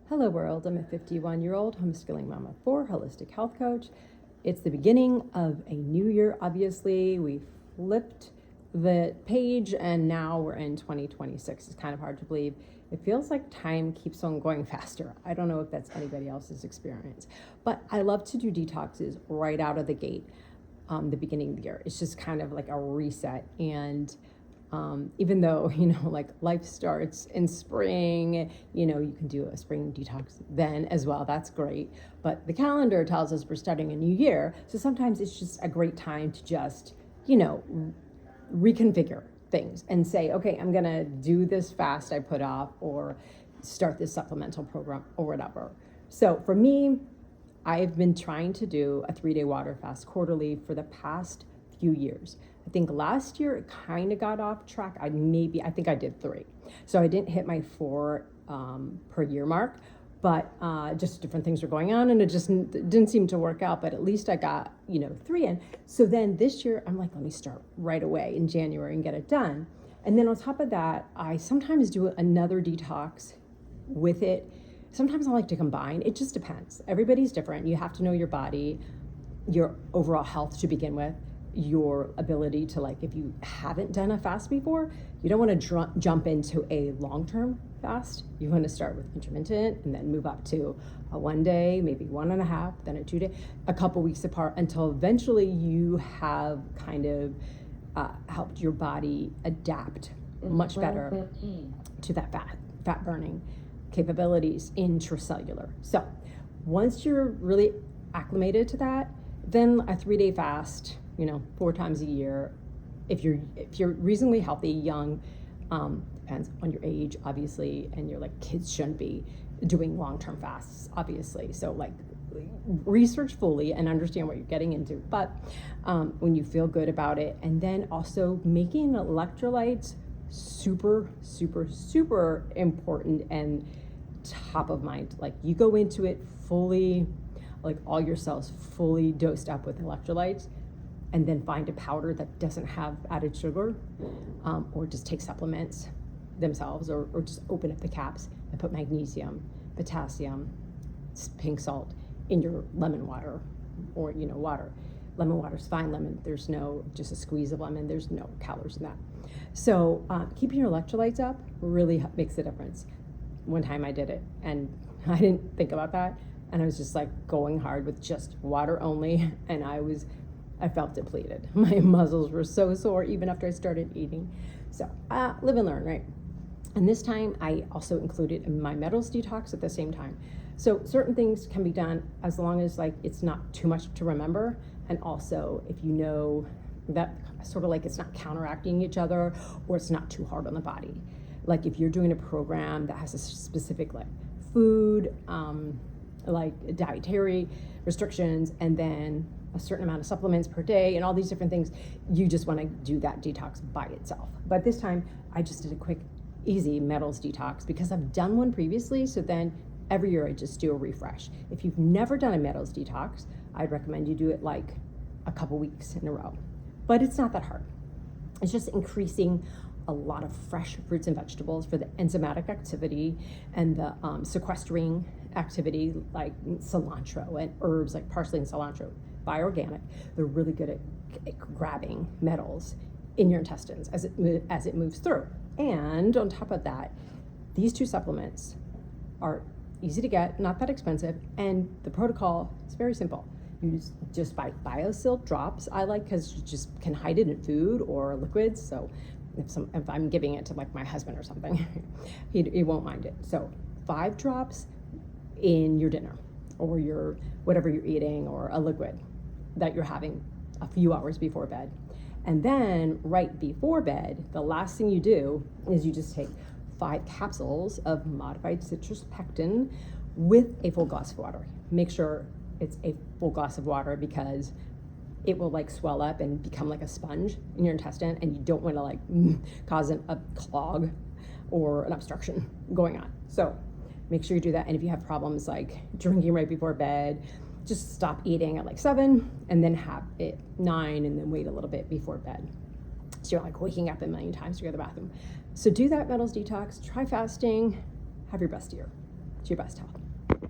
Hello world, I'm a 51-year-old homeschooling mama of 4, holistic health coach. It's the beginning of a new year, obviously. We flipped the page and now we're in 2026. It's kind of hard to believe. It feels like time keeps on going faster. I don't know if that's anybody else's experience, but I love to do detoxes right out of the gate, the beginning of the year. It's just kind of like a reset. And even though, like life starts in spring, you can do a spring detox then as well. That's great. But the calendar tells us we're starting a new year. So sometimes it's just a great time to just, reconfigure things and say, okay, I'm going to do this fast I put off or start this supplemental program or whatever. So for me, I've been trying to do a 3-day water fast quarterly for the past few years. I think last year it kind of got off track. I think I did 3. So I didn't hit my 4 per year mark, but just different things were going on and it just didn't seem to work out, but at least I got, 3 in. So then this year I'm like, let me start right away in January and get it done. And then on top of that, I sometimes do another detox with it. Sometimes I like to combine. It just depends. Everybody's different. You have to know your body, your overall health to begin with, your ability to, like, if you haven't done a fast before, you don't want to jump into a long-term fast. You want to start with intermittent and then move up to a 1 day, maybe 1.5, then a 2 day, a couple weeks apart until eventually you have kind of helped your body adapt much better to that fat burning capabilities intracellular. So once you're really acclimated to that, then a 3-day fast, 4 times a year. If you're reasonably healthy, young, depends on your age, obviously, and you're like, kids shouldn't be doing long-term fasts, obviously. So like research fully and understand what you're getting into. But when you feel good about it, and then also making electrolytes super, super, super important and top of mind. Like you go into it fully, like all your cells fully dosed up with electrolytes, and then find a powder that doesn't have added sugar, or just take supplements themselves, or just open up the caps and put magnesium, potassium, pink salt in your lemon water, or water. Lemon water is fine. Lemon, there's no, just a squeeze of lemon, there's no calories in that. So keeping your electrolytes up really makes a difference. One time I did it and I didn't think about that, and I was just like going hard with just water only, and I felt depleted. My muscles were so sore even after I started eating. So live and learn, right? And this time I also included my metals detox at the same time. So certain things can be done as long as like it's not too much to remember, and also if you know that sort of like it's not counteracting each other, or it's not too hard on the body. Like if you're doing a program that has a specific like food, like dietary restrictions, and then a certain amount of supplements per day and all these different things, you just want to do that detox by itself. But this time I just did a quick, easy metals detox because I've done one previously. So then every year I just do a refresh. If you've never done a metals detox, I'd recommend you do it like a couple weeks in a row. But it's not that hard. It's just increasing a lot of fresh fruits and vegetables for the enzymatic activity and the sequestering activity, like cilantro and herbs like parsley and cilantro, bioorganic. They're really good at grabbing metals in your intestines as it moves through. And on top of that, these 2 supplements are easy to get, not that expensive, and the protocol is very simple. You just buy BioSilk drops. I like because you just can hide it in food or liquids. So if I'm giving it to like my husband or something, he won't mind it. So 5 drops in your dinner or your whatever you're eating, or a liquid that you're having a few hours before bed. And then right before bed, the last thing you do is you just take 5 capsules of modified citrus pectin with a full glass of water. Make sure it's a full glass of water because it will like swell up and become like a sponge in your intestine, and you don't want to like cause a clog or an obstruction going on. So make sure you do that. And if you have problems like drinking right before bed, just stop eating at like 7 and then have it 9 and then wait a little bit before bed. So you're like waking up a million times to go to the bathroom. So do that metals detox, try fasting, have your best year. to your best health.